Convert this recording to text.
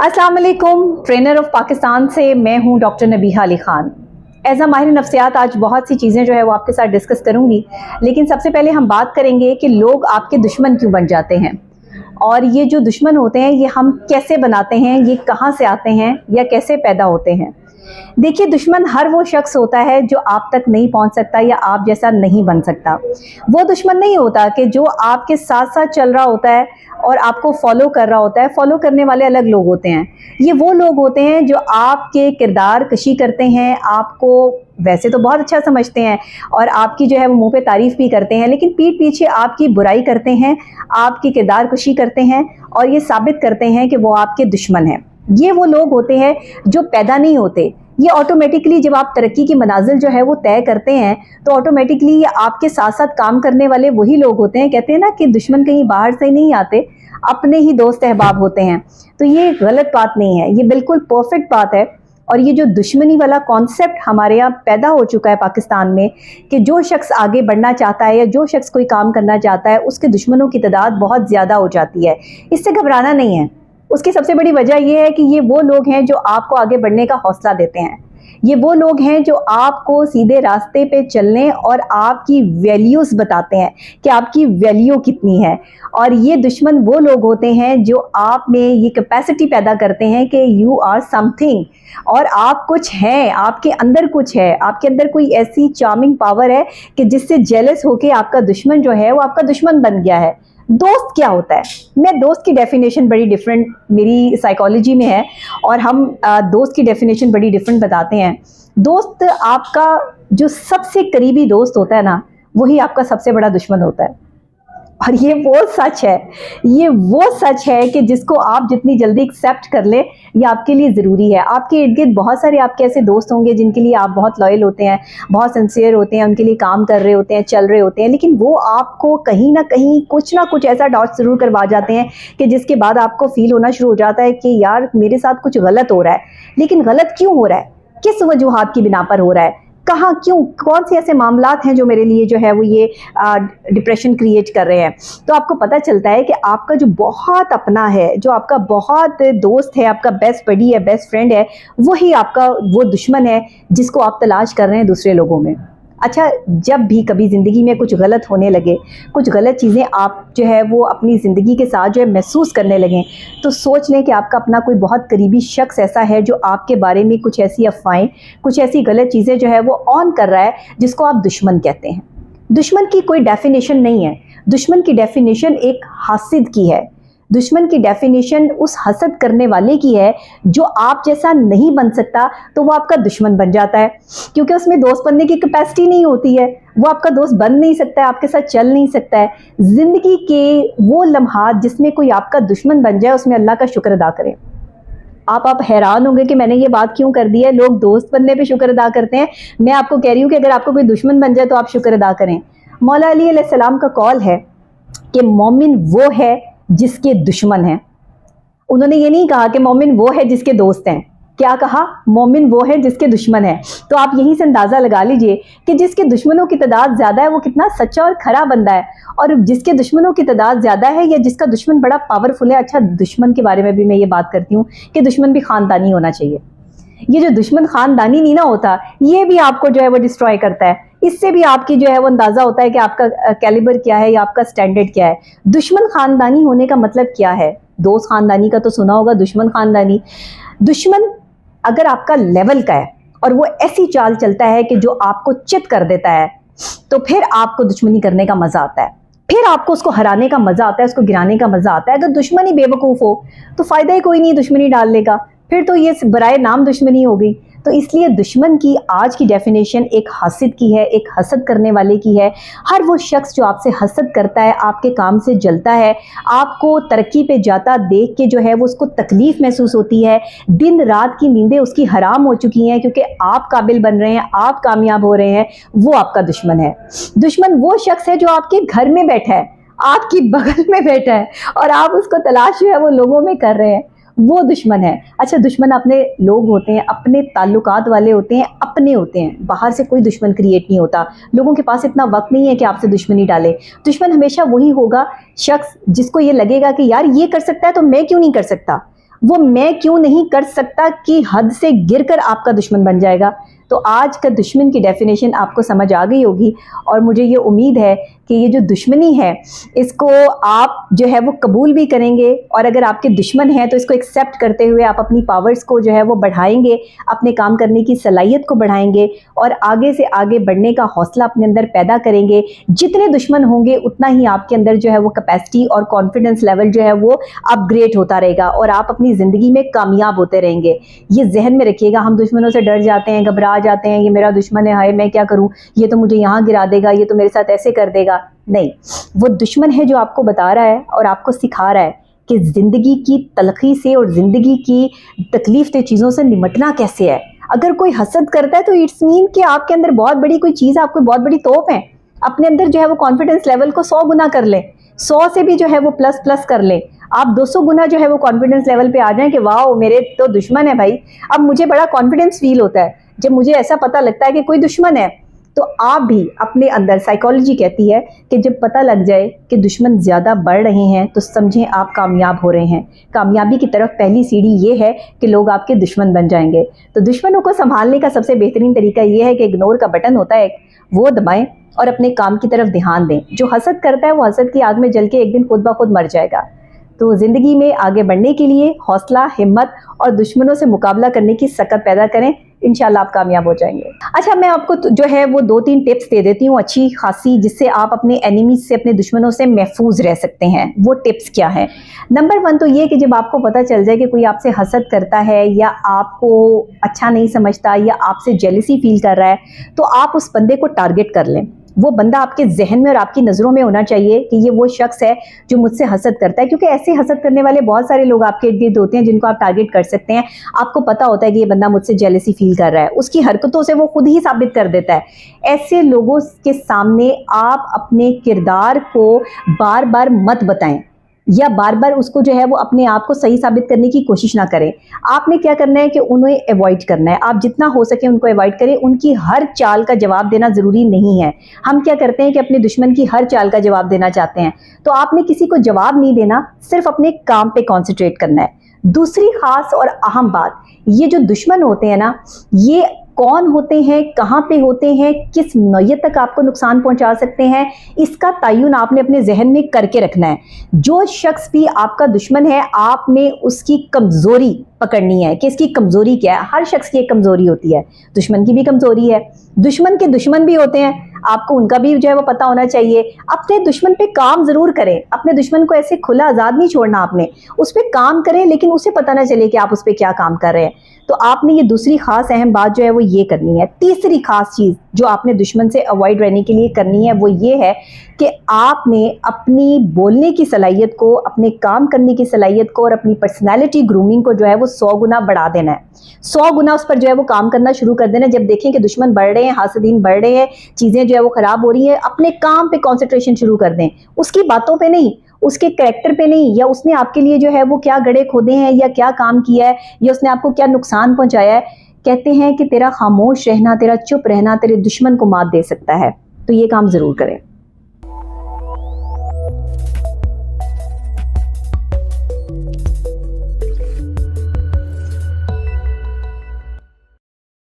अस्सलाम वालेकुम। Trainer of Pakistan से मैं हूं doctor Nabiha Ali Khan. As a माहिर नफ्सियात आज बहुत सी चीज़ें जो है वो आपके साथ डिस्कस करूंगी, लेकिन सबसे पहले हम बात करेंगे कि लोग आपके दुश्मन क्यों बन जाते हैं और ये जो दुश्मन होते हैं ये हम कैसे बनाते हैं, ये कहाँ से आते हैं या कैसे पैदा होते हैं। देखिए, दुश्मन हर वो शख्स होता है जो आप तक नहीं पहुंच सकता या आप जैसा नहीं बन सकता। वो दुश्मन नहीं होता कि जो आपके साथ साथ चल रहा होता है और आपको फॉलो कर रहा होता है। फॉलो करने वाले अलग लोग होते हैं। ये वो लोग होते हैं जो आपके किरदार कशी करते हैं, आपको वैसे तो बहुत अच्छा समझते हैं और आपकी जो है वो मुंह पे तारीफ भी करते हैं, लेकिन पीठ पीछे आपकी बुराई करते हैं, आपकी किरदार कशी करते हैं और ये साबित करते हैं कि वो आपके दुश्मन हैं। ये वो लोग होते हैं जो पैदा नहीं होते। ये ऑटोमेटिकली जब आप तरक्की की मनाजिल जो है वो तय करते हैं तो ऑटोमेटिकली ये आपके साथ साथ काम करने वाले वही लोग होते हैं। कहते हैं ना कि दुश्मन कहीं बाहर से नहीं आते, अपने ही दोस्त अहबाब होते हैं। तो ये गलत बात नहीं है, ये बिल्कुल परफेक्ट बात है। और ये जो दुश्मनी वाला कॉन्सेप्ट हमारे यहाँ पैदा हो चुका है पाकिस्तान में कि जो शख्स आगे बढ़ना चाहता है या जो शख्स कोई काम करना चाहता है उसके दुश्मनों की तादाद बहुत ज़्यादा हो जाती है। इससे घबराना नहीं है। उसकी सबसे बड़ी वजह यह है कि ये वो लोग हैं जो आपको आगे बढ़ने का हौसला देते हैं। ये वो लोग हैं जो आपको सीधे रास्ते पे चलने और आपकी वैल्यूज़ बताते हैं कि आपकी वैल्यू कितनी है। और ये दुश्मन वो लोग होते हैं जो आप में ये कैपेसिटी पैदा करते हैं कि यू आर समथिंग, और आप कुछ हैं, आपके अंदर कुछ है, आपके अंदर कोई ऐसी चार्मिंग पावर है कि जिससे जेलस होके आपका दुश्मन जो है वो आपका दुश्मन बन गया है। दोस्त क्या होता है? मैं दोस्त की डेफिनेशन बड़ी डिफरेंट मेरी साइकोलॉजी में है और हम दोस्त की डेफिनेशन बड़ी डिफरेंट बताते हैं। दोस्त आपका जो सबसे करीबी दोस्त होता है ना, वही आपका सबसे बड़ा दुश्मन होता है। और ये वो सच है, ये वो सच है कि जिसको आप जितनी जल्दी एक्सेप्ट कर ले ये आपके लिए ज़रूरी है। आपके इर्द गिर्द बहुत सारे आपके ऐसे दोस्त होंगे जिनके लिए आप बहुत लॉयल होते हैं, बहुत सिंसियर होते हैं, उनके लिए काम कर रहे होते हैं, चल रहे होते हैं, लेकिन वो आपको कहीं ना कहीं कुछ ना कुछ ऐसा डॉट ज़रूर करवा जाते हैं कि जिसके बाद आपको फील होना शुरू हो जाता है कि यार मेरे साथ कुछ गलत हो रहा है। लेकिन गलत क्यों हो रहा है, किस वजूहात की बिना पर हो रहा है, कहाँ, क्यों, कौन से ऐसे मामलात हैं जो मेरे लिए जो है वो ये डिप्रेशन क्रिएट कर रहे हैं। तो आपको पता चलता है कि आपका जो बहुत अपना है, जो आपका बहुत दोस्त है, आपका बेस्ट बडी है, बेस्ट फ्रेंड है, वही आपका वो दुश्मन है जिसको आप तलाश कर रहे हैं दूसरे लोगों में। अच्छा, जब भी कभी ज़िंदगी में कुछ गलत होने लगे, कुछ गलत चीज़ें आप जो है वो अपनी ज़िंदगी के साथ जो है महसूस करने लगें, तो सोच लें कि आपका अपना कोई बहुत करीबी शख्स ऐसा है जो आपके बारे में कुछ ऐसी अफवाहें, कुछ ऐसी गलत चीज़ें जो है वो ऑन कर रहा है, जिसको आप दुश्मन कहते हैं। दुश्मन की कोई डेफिनेशन नहीं है। दुश्मन की डेफिनेशन एक हासिद की है। दुश्मन की डेफिनेशन उस हसद करने वाले की है जो आप जैसा नहीं बन सकता, तो वो आपका दुश्मन बन जाता है, क्योंकि उसमें दोस्त बनने की कैपेसिटी नहीं होती है। वो आपका दोस्त बन नहीं सकता है, आपके साथ चल नहीं सकता है। ज़िंदगी के वो लम्हात जिसमें कोई आपका दुश्मन बन जाए, उसमें अल्लाह का शुक्र अदा करें। आप हैरान होंगे कि मैंने ये बात क्यों कर दी है। लोग दोस्त बनने पे शुक्र अदा करते हैं, मैं आपको कह रही हूँ कि अगर आपको कोई दुश्मन बन जाए तो आप शुक्र अदा करें। मौला अली अलैहिस्सलाम का कौल है कि मोमिन वो है जिसके दुश्मन हैं। उन्होंने ये नहीं कहा कि मोमिन वो है जिसके दोस्त हैं, क्या कहा? मोमिन वो है जिसके दुश्मन है। तो आप यहीं से अंदाज़ा लगा लीजिए कि जिसके दुश्मनों की तादाद ज़्यादा है वो कितना सच्चा और खरा बंदा है, और जिसके दुश्मनों की तादाद ज़्यादा है या जिसका दुश्मन बड़ा पावरफुल है। अच्छा, दुश्मन के बारे में भी मैं ये बात करती हूँ कि दुश्मन भी ख़ानदानी होना चाहिए। ये जो दुश्मन ख़ानदानी नहीं ना होता, ये भी आपको जो है वो डिस्ट्रॉय करता है। इससे भी आपकी जो है वो अंदाज़ा होता है कि आपका कैलिबर क्या है या आपका स्टैंडर्ड क्या है। दुश्मन ख़ानदानी होने का मतलब क्या है? दोस्त ख़ानदानी का तो सुना होगा, दुश्मन ख़ानदानी। दुश्मन अगर आपका लेवल का है और वो ऐसी चाल चलता है कि जो आपको चित कर देता है, तो फिर आपको दुश्मनी करने का मज़ा आता है, फिर आपको उसको हराने का मज़ा आता है, उसको गिराने का मज़ा आता है। अगर दुश्मन ही बेवकूफ़ हो तो फ़ायदा ही कोई नहीं दुश्मनी डालने का, फिर तो ये बराए नाम दुश्मनी हो गई। तो इसलिए दुश्मन की आज की डेफिनेशन एक हासिद की है, एक हसद करने वाले की है। हर वो शख्स जो आपसे हसद करता है, आपके काम से जलता है, आपको तरक्की पे जाता देख के जो है वो उसको तकलीफ़ महसूस होती है, दिन रात की नींदें उसकी हराम हो चुकी हैं क्योंकि आप काबिल बन रहे हैं, आप कामयाब हो रहे हैं, वो आपका दुश्मन है। दुश्मन वो शख्स है जो आपके घर में बैठा है, आपकी बगल में बैठा है और आप उसको तलाश जो है वो लोगों में कर रहे हैं, वो दुश्मन है। अच्छा, दुश्मन अपने लोग होते हैं, अपने ताल्लुकात वाले होते हैं, अपने होते हैं, बाहर से कोई दुश्मन क्रिएट नहीं होता। लोगों के पास इतना वक्त नहीं है कि आपसे दुश्मनी डाले। दुश्मन हमेशा वही होगा शख्स जिसको ये लगेगा कि यार ये कर सकता है तो मैं क्यों नहीं कर सकता। वो मैं क्यों नहीं कर सकता कि हद से गिरकर आपका दुश्मन बन जाएगा। तो आज का दुश्मन की डेफिनेशन आपको समझ आ गई होगी और मुझे ये उम्मीद है कि ये जो दुश्मनी है इसको आप जो है वो कबूल भी करेंगे, और अगर आपके दुश्मन हैं तो इसको एक्सेप्ट करते हुए आप अपनी पावर्स को जो है वो बढ़ाएंगे, अपने काम करने की सलाहियत को बढ़ाएंगे और आगे से आगे बढ़ने का हौसला अपने अंदर पैदा करेंगे। जितने दुश्मन होंगे उतना ही आपके अंदर जो है वो कैपेसिटी और कॉन्फिडेंस लेवल जो है वो अपग्रेड होता रहेगा और आप अपनी ज़िंदगी में कामयाब होते रहेंगे। ये जहन में रखिएगा। हम दुश्मनों से डर जाते हैं, घबरा जाते हैं, ये मेरा दुश्मन है, हाय मैं क्या करूं, ये तो मुझे यहाँ गिरा देगा, ये तो मेरे साथ ऐसे कर देगा। नहीं, वो दुश्मन है जो आपको बता रहा है और आपको सिखा रहा है कि ज़िंदगी की तलखी से और ज़िंदगी की तकलीफ दे चीज़ों से निमटना कैसे है। अगर कोई हसद करता है तो इट्स मीन कि आपके अंदर बहुत बड़ी कोई चीज़, आपको बहुत बड़ी तोप है। अपने अंदर जो है वो कॉन्फिडेंस लेवल को 100 गुना कर ले, 100 से भी जो है वो प्लस प्लस कर ले। आप 200 गुना जो है वो कॉन्फिडेंस लेवल पे आ जाएं कि वाह मेरे तो दुश्मन है भाई। अब मुझे बड़ा कॉन्फिडेंस फील होता है जब मुझे ऐसा पता लगता है कि कोई दुश्मन है। तो आप भी अपने अंदर, साइकोलॉजी कहती है कि जब पता लग जाए कि दुश्मन ज़्यादा बढ़ रहे हैं तो समझें आप कामयाब हो रहे हैं। कामयाबी की तरफ पहली सीढ़ी ये है कि लोग आपके दुश्मन बन जाएंगे। तो दुश्मनों को संभालने का सबसे बेहतरीन तरीका ये है कि इग्नोर का बटन होता है वो दबाएं और अपने काम की तरफ ध्यान दें। जो हसद करता है वो हसद की आग में जल के एक दिन खुद ब खुद मर जाएगा। तो ज़िंदगी में आगे बढ़ने के लिए हौसला, हिम्मत और दुश्मनों से मुकाबला करने की सकत पैदा करें। इंशाल्लाह आप कामयाब हो जाएंगे। अच्छा, मैं आपको जो है वो 2-3 टिप्स दे देती हूँ अच्छी खासी, जिससे आप अपने एनिमीज से, अपने दुश्मनों से महफूज रह सकते हैं। वो टिप्स क्या है? नंबर 1 तो ये कि जब आपको पता चल जाए कि कोई आपसे हसद करता है या आपको अच्छा नहीं समझता या आपसे जेलसी फील कर रहा है, तो आप उस बंदे को टारगेट कर लें। वो बंदा आपके जहन में और आपकी नज़रों में होना चाहिए कि ये वो शख्स है जो मुझसे हसद करता है, क्योंकि ऐसे हसद करने वाले बहुत सारे लोग आपके इर्द गिर्द होते हैं जिनको आप टारगेट कर सकते हैं। आपको पता होता है कि ये बंदा मुझसे जेलसी फील कर रहा है, उसकी हरकतों से वो खुद ही साबित कर देता है। ऐसे लोगों के सामने आप अपने किरदार को बार बार मत बताएं या बार बार उसको जो है वो अपने आप को सही साबित करने की कोशिश ना करें। आपने क्या करना है कि उन्हें अवॉइड करना है। आप जितना हो सके उनको अवॉइड करें। उनकी हर चाल का जवाब देना ज़रूरी नहीं है। हम क्या करते हैं कि अपने दुश्मन की हर चाल का जवाब देना चाहते हैं। तो आपने किसी को जवाब नहीं देना, सिर्फ अपने काम पे कॉन्सेंट्रेट करना है। दूसरी खास और अहम बात, ये जो दुश्मन होते हैं ना, ये कौन होते हैं, कहाँ पे होते हैं, किस नौयत तक आपको नुकसान पहुंचा सकते हैं, इसका तयन आपने अपने जहन में करके रखना है। जो शख्स भी आपका दुश्मन है, आपने उसकी कमज़ोरी पकड़नी है कि इसकी कमज़ोरी क्या है। हर शख्स की एक कमज़ोरी होती है, दुश्मन की भी कमज़ोरी है। दुश्मन के दुश्मन भी होते हैं, आपको उनका भी जो है वो पता होना चाहिए। अपने दुश्मन पे काम ज़रूर करें। अपने दुश्मन को ऐसे खुला आज़ाद नहीं छोड़ना, आपने उस पर काम करें, लेकिन उसे पता ना चले कि आप उस पर क्या काम कर रहे हैं। तो आपने ये दूसरी खास अहम बात जो है वो ये करनी है। तीसरी खास चीज़ जो आपने दुश्मन से अवॉइड रहने के लिए करनी है वो ये है कि आपने अपनी बोलने की सलाहियत को, अपने काम करने की सलाहियत को और अपनी पर्सनैलिटी ग्रूमिंग को जो है वो 100 गुना बढ़ा देना है। 100 गुना उस पर जो है वो काम करना शुरू कर देना है। जब देखें कि दुश्मन बढ़ रहे हैं, हासिदीन बढ़ रहे हैं, चीज़ें जो है वो ख़राब हो रही हैं, अपने काम पे कॉन्सेंट्रेशन शुरू कर दें, उसकी बातों पे नहीं, उसके कैरेक्टर पे नहीं, या उसने आपके लिए जो है वो क्या गड्ढे खोदे हैं या क्या काम किया है या उसने आपको क्या नुकसान पहुंचाया है। कहते हैं कि तेरा खामोश रहना, तेरा चुप रहना तेरे दुश्मन को मात दे सकता है। तो ये काम ज़रूर करें।